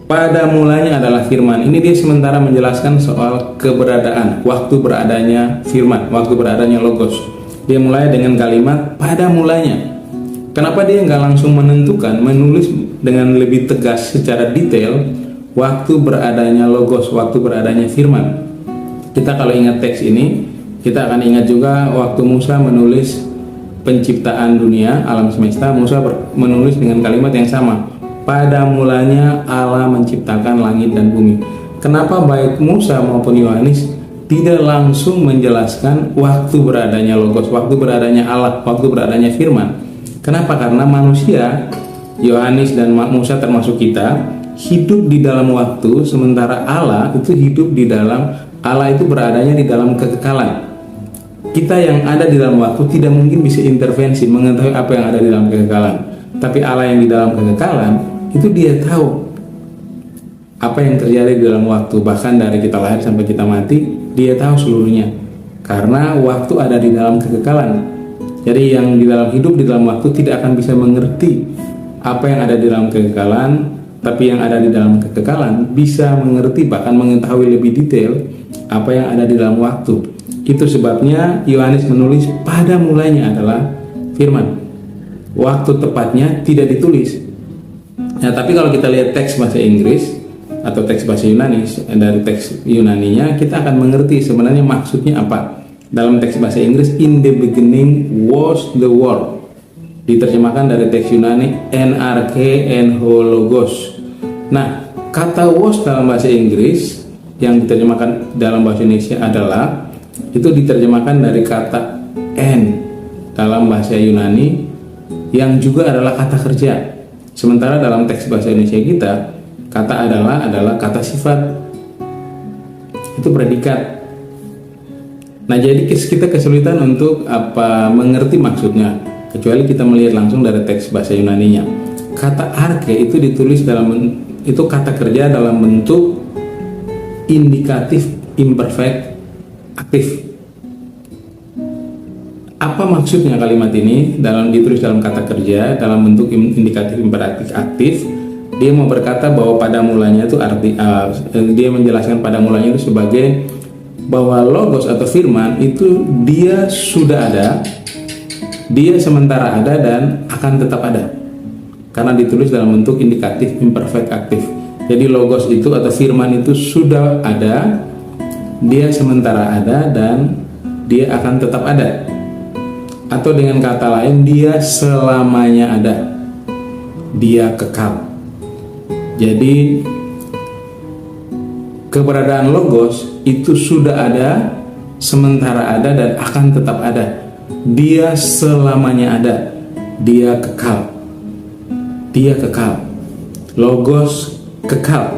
Pada mulanya adalah firman. Ini dia sementara menjelaskan soal keberadaan, waktu beradanya firman, waktu beradanya logos. Dia mulai dengan kalimat pada mulanya. Kenapa dia nggak langsung menentukan, menulis dengan lebih tegas secara detail waktu beradanya logos, waktu beradanya firman? Kita kalau ingat teks ini, kita akan ingat juga waktu Musa menulis penciptaan dunia, alam semesta. Musa menulis dengan kalimat yang sama. Pada mulanya Allah menciptakan langit dan bumi. Kenapa baik Musa maupun Yohanes tidak langsung menjelaskan waktu beradanya logos, waktu beradanya Allah, waktu beradanya firman? Kenapa? Karena manusia, Yohanes dan Musa termasuk kita, hidup di dalam waktu, sementara Allah itu hidup di dalam, Allah itu beradanya di dalam kekekalan. Kita yang ada di dalam waktu tidak mungkin bisa intervensi mengetahui apa yang ada di dalam kekekalan. Tapi Allah yang di dalam kekekalan, itu dia tahu apa yang terjadi di dalam waktu. Bahkan dari kita lahir sampai kita mati, dia tahu seluruhnya. Karena waktu ada di dalam kekekalan. Jadi yang di dalam hidup di dalam waktu tidak akan bisa mengerti apa yang ada di dalam kekekalan. Tapi yang ada di dalam kekekalan bisa mengerti, bahkan mengetahui lebih detail apa yang ada di dalam waktu. Itu sebabnya Yohanes menulis pada mulanya adalah firman. Waktu tepatnya tidak ditulis. Nah, tapi kalau kita lihat teks bahasa Inggris atau teks bahasa Yunani, dari teks Yunaninya kita akan mengerti sebenarnya maksudnya apa. Dalam teks bahasa Inggris, in the beginning was the word. Diterjemahkan dari teks Yunani NRK en hologos. Nah, kata was dalam bahasa Inggris yang diterjemahkan dalam bahasa Indonesia adalah, itu diterjemahkan dari kata en dalam bahasa Yunani yang juga adalah kata kerja. Sementara dalam teks bahasa Indonesia kita, kata adalah kata sifat. Itu predikat. Nah, jadi kita kesulitan untuk mengerti maksudnya, kecuali kita melihat langsung dari teks bahasa Yunaninya. Kata arke itu ditulis itu kata kerja dalam bentuk indikatif imperfect aktif. Apa maksudnya kalimat ini ditulis dalam kata kerja dalam bentuk indikatif imperatif aktif? Dia mau berkata bahwa pada mulanya itu dia menjelaskan pada mulanya itu sebagai bahwa logos atau firman itu dia sudah ada, dia sementara ada dan akan tetap ada. Karena ditulis dalam bentuk indikatif imperfect aktif. Jadi logos itu atau firman itu sudah ada, dia sementara ada dan dia akan tetap ada. Atau dengan kata lain, dia selamanya ada, dia kekal. Jadi keberadaan logos itu sudah ada, sementara ada dan akan tetap ada. Dia selamanya ada, dia kekal. Dia kekal. Logos kekal.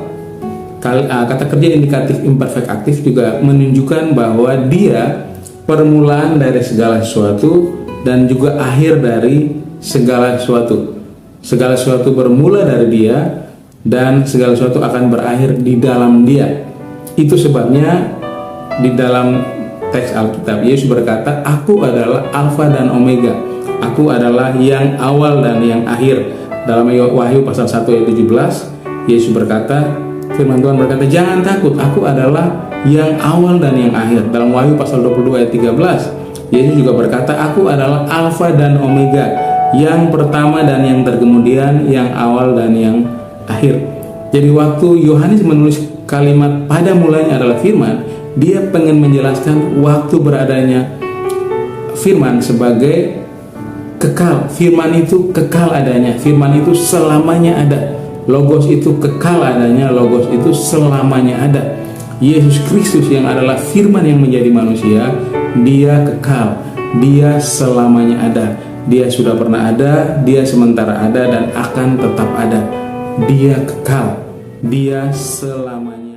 Kata kerja indikatif imperfect aktif juga menunjukkan bahwa dia permulaan dari segala sesuatu dan juga akhir dari segala sesuatu. Segala sesuatu bermula dari dia dan segala sesuatu akan berakhir di dalam dia. Itu sebabnya di dalam teks Alkitab Yesus berkata, aku adalah Alfa dan Omega. Aku adalah yang awal dan yang akhir. Dalam Wahyu pasal 1 ayat 17, Yesus berkata, firman Tuhan berkata, jangan takut, aku adalah yang awal dan yang akhir. Dalam Wahyu pasal 22 ayat 13, Yesus juga berkata, aku adalah Alfa dan Omega, yang pertama dan yang terkemudian, yang awal dan yang akhir. Jadi waktu Yohanes menulis kalimat pada mulanya adalah firman, dia pengen menjelaskan waktu beradanya firman sebagai kekal. Firman itu kekal adanya, firman itu selamanya ada. Logos itu kekal adanya, logos itu selamanya ada. Yesus Kristus yang adalah firman yang menjadi manusia, dia kekal, dia selamanya ada. Dia sudah pernah ada, dia sementara ada dan akan tetap ada. Dia kekal, dia selamanya.